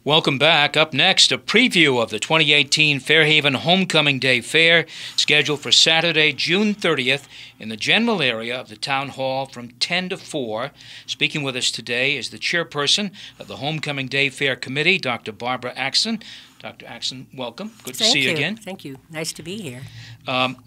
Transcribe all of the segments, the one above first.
Welcome back. Up next, a preview of the 2018 Fairhaven Homecoming Day Fair, scheduled for Saturday, June 30th, in the general area of the Town Hall from 10 to 4. Speaking with us today is the chairperson of the Homecoming Day Fair Committee, Dr. Barbara Acksen. Dr. Acksen, welcome. Good to see you again. Thank you. Nice to be here.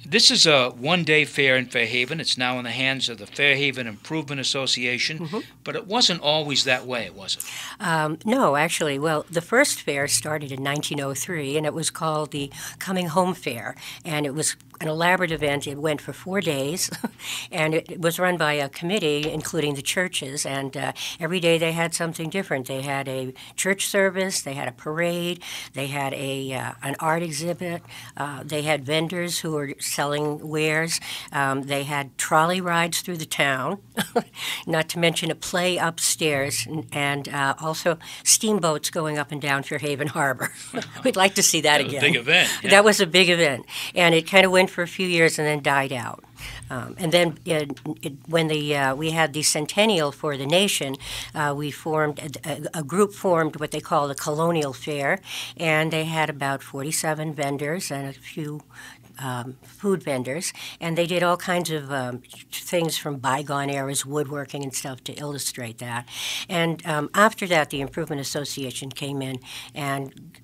This is a one-day fair in Fairhaven. It's now in the hands of the Fairhaven Improvement Association, but it wasn't always that way, was it? No, actually. Well, the first fair started in 1903, and it was called the Coming Home Fair, and it was an elaborate event. It went for 4 days, and it was run by a committee, including the churches, and every day they had something different. They had a church service, they had a parade, they had an art exhibit, they had vendors who were selling wares, they had trolley rides through the town, not to mention a play upstairs, and also steamboats going up and down Fairhaven Harbor. We'd like to see that again. That was a big event. Yeah. That was a big event, and it kind of went for a few years and then died out. And then when we had the centennial for the nation, we formed a group formed what they call the Colonial Fair, and they had about 47 vendors and a few food vendors, and they did all kinds of things from bygone eras, woodworking and stuff, to illustrate that. And after that, the Improvement Association came in and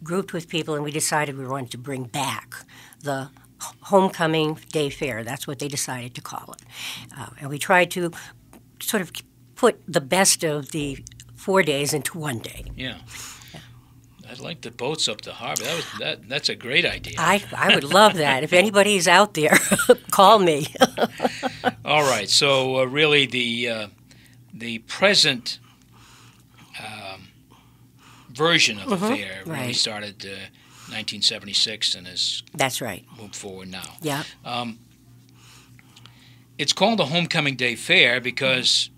grouped with people, and we decided we wanted to bring back the Homecoming Day Fair. That's what they decided to call it. And we tried to sort of put the best of the 4 days into one day. Yeah. I'd like the boats up the harbor. That's a great idea. I would love that. If anybody's out there, call me. All right. So really the present version of the fair really started 1976 and has That's right. moved forward now. Yeah. It's called the Homecoming Day Fair because,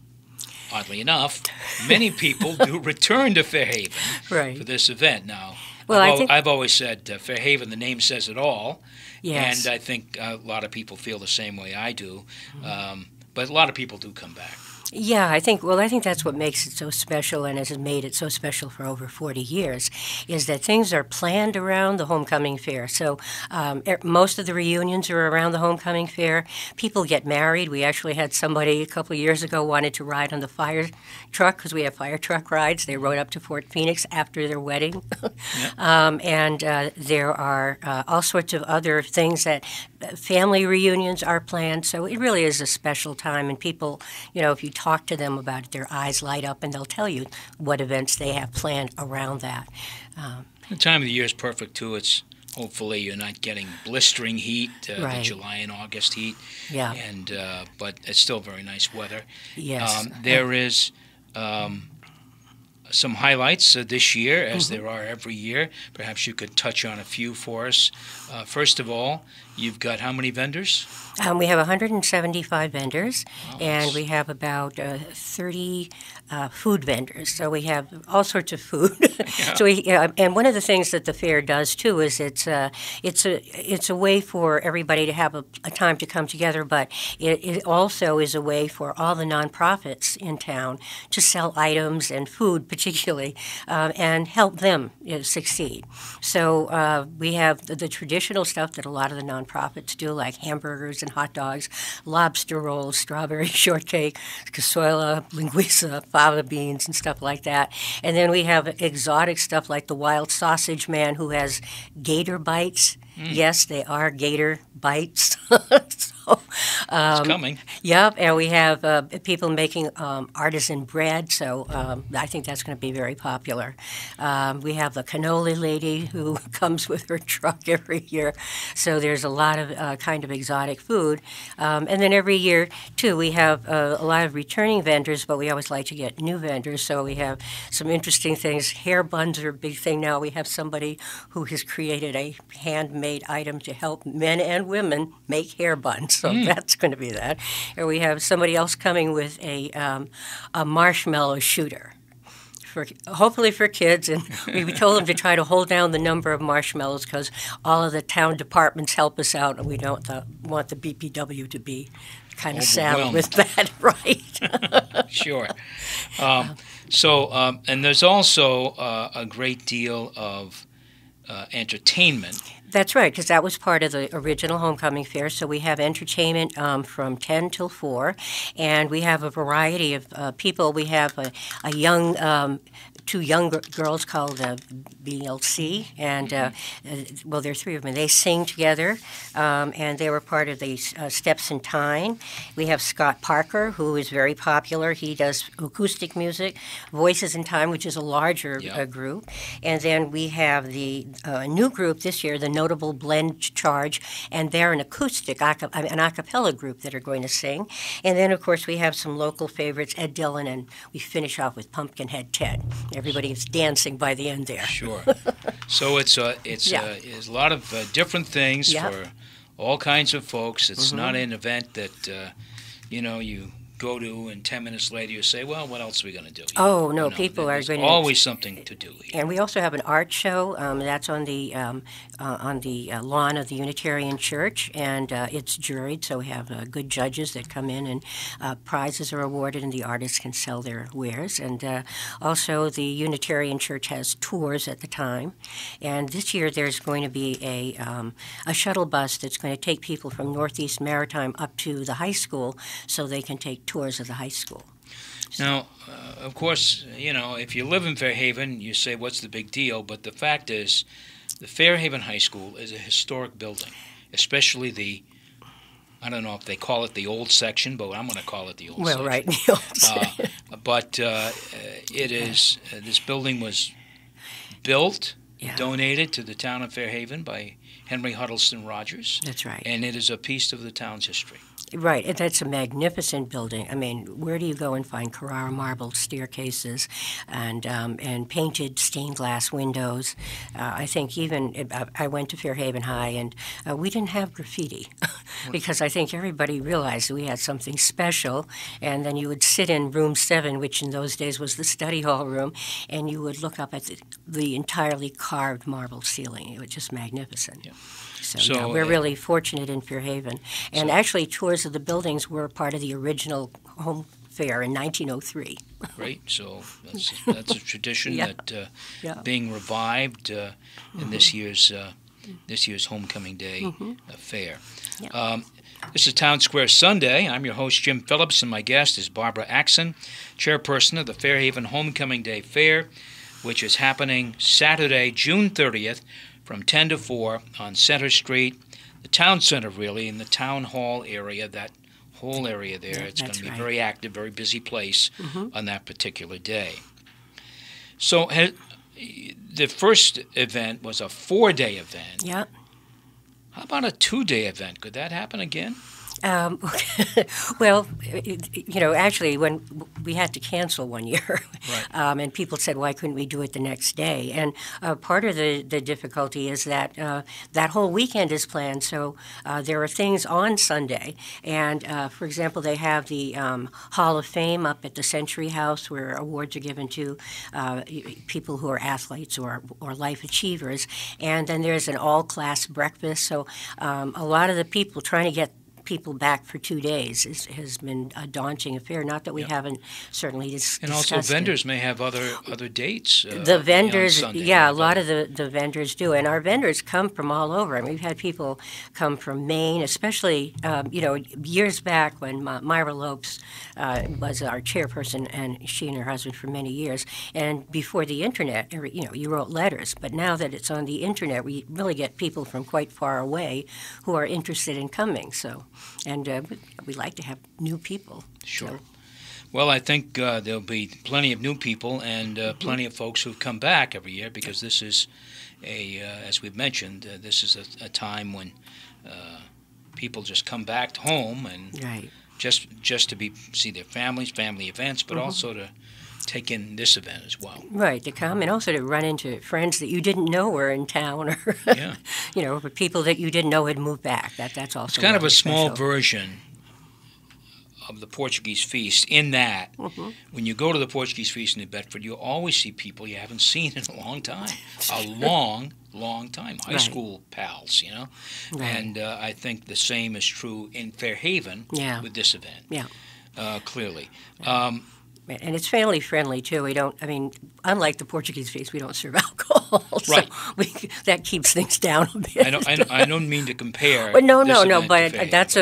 oddly enough, many people do return to Fairhaven for this event. Now, well, I've always said Fairhaven, the name says it all. Yes. And I think a lot of people feel the same way I do. But a lot of people do come back. Yeah, I think that's what makes it so special and has made it so special for over 40 years, is that things are planned around the Homecoming Fair. So most of the reunions are around the Homecoming Fair. People get married. We actually had somebody a couple of years ago wanted to ride on the fire truck, because we have fire truck rides. They rode up to Fort Phoenix after their wedding. And there are all sorts of other things that family reunions are planned. So it really is a special time, and people, if you talk to them about it, their eyes light up, and they'll tell you what events they have planned around that. The time of the year is perfect, too. It's hopefully you're not getting blistering heat, the July and August heat. Yeah. And but it's still very nice weather. Yes. There is some highlights this year, as there are every year. Perhaps you could touch on a few for us. First of all, you've got how many vendors? We have 175 vendors, and we have about 30 food vendors. So we have all sorts of food. So and one of the things that the fair does too is it's a way for everybody to have a time to come together, but it also is a way for all the nonprofits in town to sell items and food, particularly, and help them succeed. So we have the traditional stuff that a lot of the nonprofits do, like hamburgers and hot dogs, lobster rolls, strawberry shortcake, cazuela, linguiça, fava beans, and stuff like that. And then we have exotic stuff like the wild sausage man, who has gator bites. Yes, they are gator bites. It's coming. Yep, and we have people making artisan bread, so I think that's going to be very popular. We have the cannoli lady who comes with her truck every year, so there's a lot of kind of exotic food. And then every year, too, we have a lot of returning vendors, but we always like to get new vendors, so we have some interesting things. Hair buns are a big thing now. We have somebody who has created a handmade item to help men and women make hair buns, so that's going to be that. And we have somebody else coming with a marshmallow shooter, hopefully for kids. And we told them to try to hold down the number of marshmallows, because all of the town departments help us out, and we don't want the BPW to be kind of saddled with that, right? Sure. So, and there's also a great deal of entertainment. That's right, because that was part of the original homecoming fair. So we have entertainment from 10 till 4, and we have a variety of people. We have a young, two young girls called BLC, and well, there are three of them. They sing together, and they were part of the Steps in Time. We have Scott Parker, who is very popular. He does acoustic music, Voices in Time, which is a larger group. And then we have the new group this year, the Notable Blend Charge, and they're an acoustic, an a cappella group that are going to sing. And then, of course, we have some local favorites, Ed Dillon, and we finish off with Pumpkinhead Ted. Everybody's dancing by the end there. Sure. So it's a lot of different things for all kinds of folks. It's not an event that you go to, and 10 minutes later you say, well, what else are we going to do? People are going to... always something to do here. And we also have an art show that's on the lawn of the Unitarian Church, and it's juried, so we have good judges that come in, and prizes are awarded, and the artists can sell their wares. And also the Unitarian Church has tours at the time, and this year there's going to be a shuttle bus that's going to take people from Northeast Maritime up to the high school so they can take tours of the high school. Now, of course, if you live in Fairhaven, you say, what's the big deal? But the fact is, the Fairhaven High School is a historic building, especially I don't know if they call it the old section, but I'm going to call it the old section. Well, right, the old section. But it is, this building was built, donated to the town of Fairhaven by Henry Huddleston Rogers. That's right. And it is a piece of the town's history. Right, and that's a magnificent building. I mean, where do you go and find Carrara marble staircases and painted stained glass windows? I think even I went to Fairhaven High, and we didn't have graffiti because I think everybody realized we had something special. And then you would sit in room 7, which in those days was the study hall room, and you would look up at the entirely carved marble ceiling. It was just magnificent. Yeah. So we're really fortunate in Fairhaven. And actually, tours of the buildings were part of the original home fair in 1903. Great. So that's a tradition that being revived in this year's Homecoming Day fair. Yeah. This is Townsquare Sunday. I'm your host, Jim Phillips, and my guest is Barbara Acksen, chairperson of the Fairhaven Homecoming Day Fair, which is happening Saturday, June 30th, from 10 to 4 on Center Street, the town center really, in the town hall area, that whole area there. It's going to be a very active, very busy place on that particular day. So the first event was a 4-day event. Yeah. How about a 2-day event? Could that happen again? Well, actually, when we had to cancel one year, and people said, why couldn't we do it the next day? And part of the difficulty is that that whole weekend is planned, so there are things on Sunday. And, for example, they have the Hall of Fame up at the Century House where awards are given to people who are athletes or life achievers. And then there's an all-class breakfast, so a lot of the people trying to get people back for 2 days has been a daunting affair. Not that we haven't certainly discussed and also vendors may have other dates. The vendors, Sunday, a lot of the vendors do, and our vendors come from all over. I mean, we've had people come from Maine, especially years back when Myra Lopes was our chairperson, and she and her husband for many years. And before the internet, you wrote letters, but now that it's on the internet, we really get people from quite far away who are interested in coming. So. And we like to have new people. Sure. So. Well, I think there'll be plenty of new people and plenty of folks who come back every year because this is as we've mentioned, this is a time when people just come back home and just to see their families, family events, but also to take in this event as well. Right, to come and also to run into friends that you didn't know were in town or, people that you didn't know had moved back. That's also It's kind of a small special version of the Portuguese feast in that when you go to the Portuguese feast in New Bedford, you always see people you haven't seen in a long time. A long time. High school pals, And I think the same is true in Fairhaven with this event. Yeah. Clearly. And it's family friendly too. We don't. I mean, unlike the Portuguese feast, we don't serve alcohol, Right. so that keeps things down a bit. I don't mean to compare. But no. this event to But Fairhaven, that's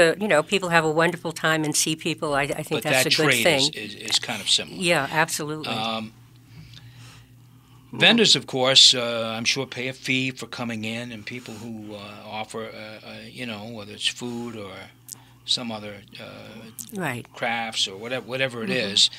people have a wonderful time and see people. I think but that's that a good trade thing. is kind of similar. Yeah, absolutely. Vendors, of course, I'm sure pay a fee for coming in, and people who offer, whether it's food or some other right. crafts or whatever it is.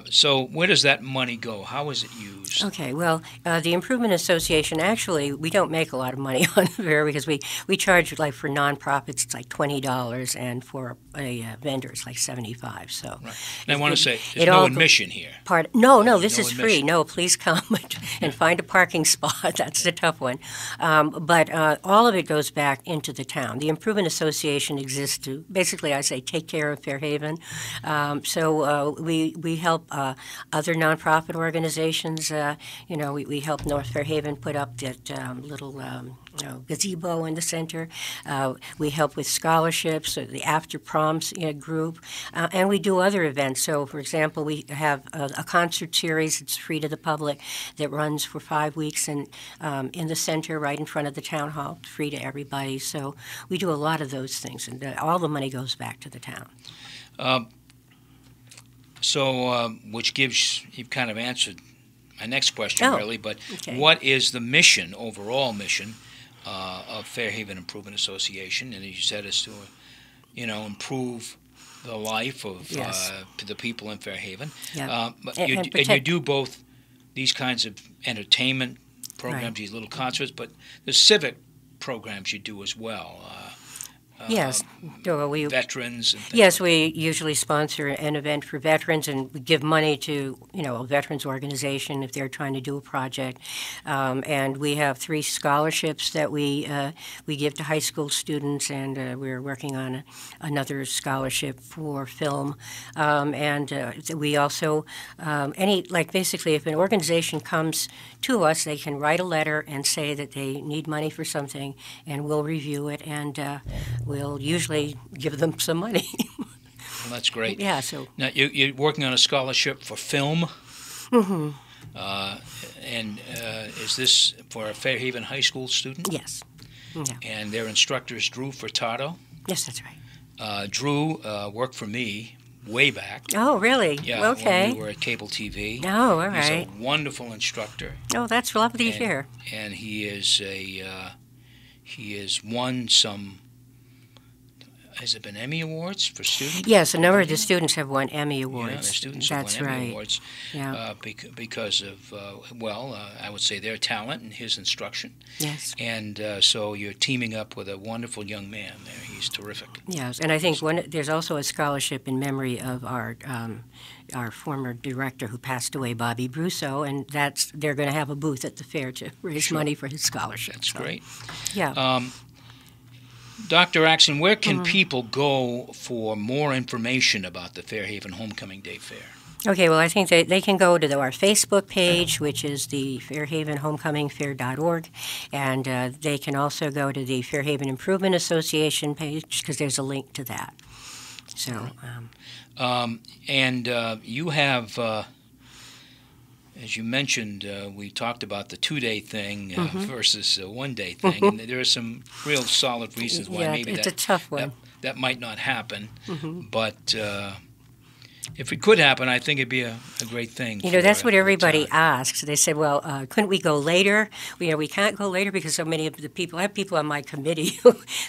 So where does that money go? How is it used? Okay, well, the Improvement Association, actually, we don't make a lot of money on the fair because we charge, like, for nonprofits, it's like $20, and for a vendor, it's like $75. So, right. And I want to say, there's no admission here. No, this no is admission. free. No, please come and find a parking spot. That's the tough one. But all of it goes back into the town. The Improvement Association exists to, basically, I say, take care of Fairhaven. So we help other nonprofit organizations. We help North Fairhaven put up that little gazebo in the center. We help with scholarships, the After Proms group, and we do other events. So, for example, we have a concert series. It's free to the public that runs for 5 weeks in the center, right in front of the town hall, free to everybody. So we do a lot of those things, and all the money goes back to the town. Which gives, you've kind of answered my next question, really, but okay. What is the mission, overall mission, of Fairhaven Improvement Association? And as you said, it's to, improve the life of yes. The people in Fairhaven. Yeah. But you do both these kinds of entertainment programs, right. these little concerts, but the civic programs you do as well. Yes. Veterans and things. Yes, we usually sponsor an event for veterans, and we give money to, a veterans organization if they're trying to do a project. And we have 3 scholarships that we give to high school students, and we're working on another scholarship for film. And we also, basically, if an organization comes to us, they can write a letter and say that they need money for something, and we'll review it, and we'll usually give them some money. Well, that's great. Yeah. So now you're working on a scholarship for film. Mm-hmm. And is this for a Fairhaven High School student? Yes. Yeah. And their instructor is Drew Furtado. Yes, that's right. Drew worked for me way back. Oh, really? Yeah. Okay. When we were at cable TV. Oh, all right. He's a wonderful instructor. Oh, that's lovely to hear. And he is he has won some. Has it been Emmy Awards for students? Yes, a number of the students have won Emmy Awards. Yeah, the students That's have won Emmy right. Awards Yeah. because of, I would say their talent and his instruction. Yes. And so you're teaming up with a wonderful young man there. He's terrific. Yes, and I think there's also a scholarship in memory of our former director who passed away, Bobby Brusso, and they're going to have a booth at the fair to raise money for his scholarship. That's great. Yeah. Dr. Acksen, where can people go for more information about the Fairhaven Homecoming Day Fair? Okay, well, I think they can go to our Facebook page, which is the fairhavenhomecomingfair.org, and they can also go to the Fairhaven Improvement Association page because there's a link to that. So, you have, as you mentioned, we talked about the 2-day thing versus a 1-day thing, and there are some real solid reasons why maybe it's a tough one. That might not happen, but if it could happen, I think it'd be a great thing. That's what everybody asks. They said, well, couldn't we go later? We can't go later because so many of the people, I have people on my committee,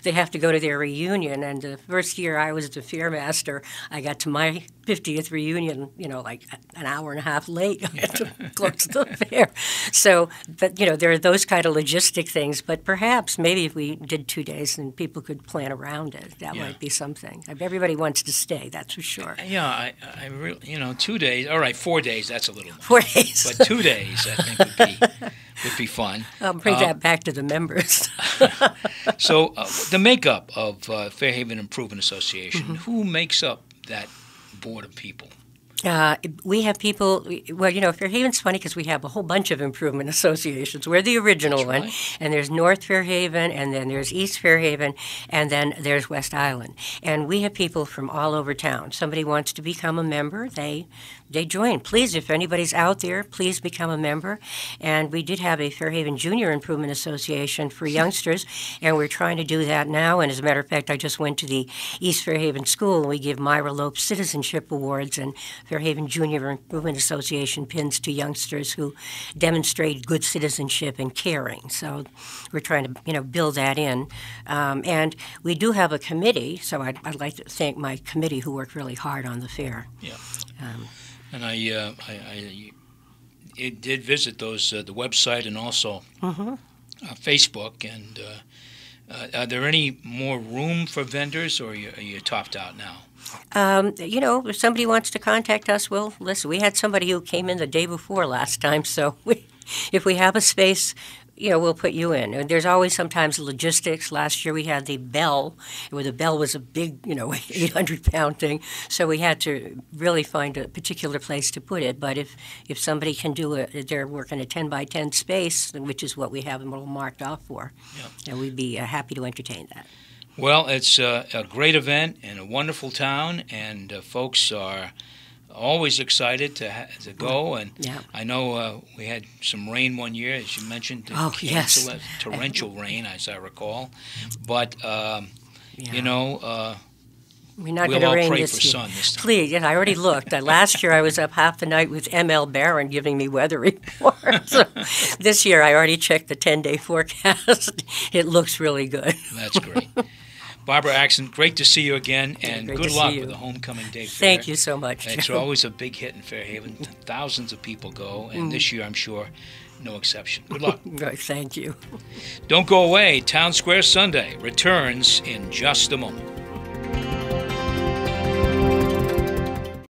they have to go to their reunion. And the first year I was the fairmaster, I got to my 50th reunion, like an hour and a half late. I had to close the fair. So, but, there are those kind of logistic things. But perhaps maybe if we did 2 days and people could plan around it, that might be something. Everybody wants to stay, that's for sure. Yeah, I really, 2 days. All right, 4 days. That's a little much. 4 days, but 2 days, I think would be fun. I'll bring that back to the members. So the makeup of Fairhaven Improvement Association. Who makes up that board of people? We have people, well, Fairhaven's funny because we have a whole bunch of improvement associations. We're the original one, right. and there's North Fairhaven, and then there's East Fairhaven, and then there's West Island. And we have people from all over town. Somebody wants to become a member, they join. Please, if anybody's out there, please become a member. And we did have a Fairhaven Junior Improvement Association for youngsters, and we're trying to do that now. And as a matter of fact, I just went to the East Fairhaven School, and we give Myra Lope Citizenship Awards and Fairhaven Junior Improvement Association pins to youngsters who demonstrate good citizenship and caring. So we're trying to, build that in. And we do have a committee, so I'd like to thank my committee who worked really hard on the fair. Yeah. And I did visit those the website and also Facebook. And are there any more room for vendors, or are you topped out now? If somebody wants to contact us, well, listen, we had somebody who came in the day before last time, so if we have a space, we'll put you in. And there's always sometimes logistics. Last year we had the bell, where the bell was a big, 800-pound thing, so we had to really find a particular place to put it. But if somebody can do it, they're working a 10-by-10 space, which is what we have them all marked off for, and we'd be happy to entertain that. Well, it's a great event in a wonderful town, and folks are always excited to go. And I know we had some rain one year, as you mentioned, to cancel it, torrential rain, as I recall. But, we're not we'll going to all rain pray this for year. sun this time. Please, I already looked. Last year I was up half the night with M.L. Barron giving me weather reports. So this year I already checked the 10-day forecast. It looks really good. That's great. Barbara Acksen, great to see you again, and good luck with the Homecoming Day Fair. Thank you so much. It's always a big hit in Fairhaven. Thousands of people go, and this year I'm sure no exception. Good luck. Thank you. Don't go away. Townsquare Sunday returns in just a moment.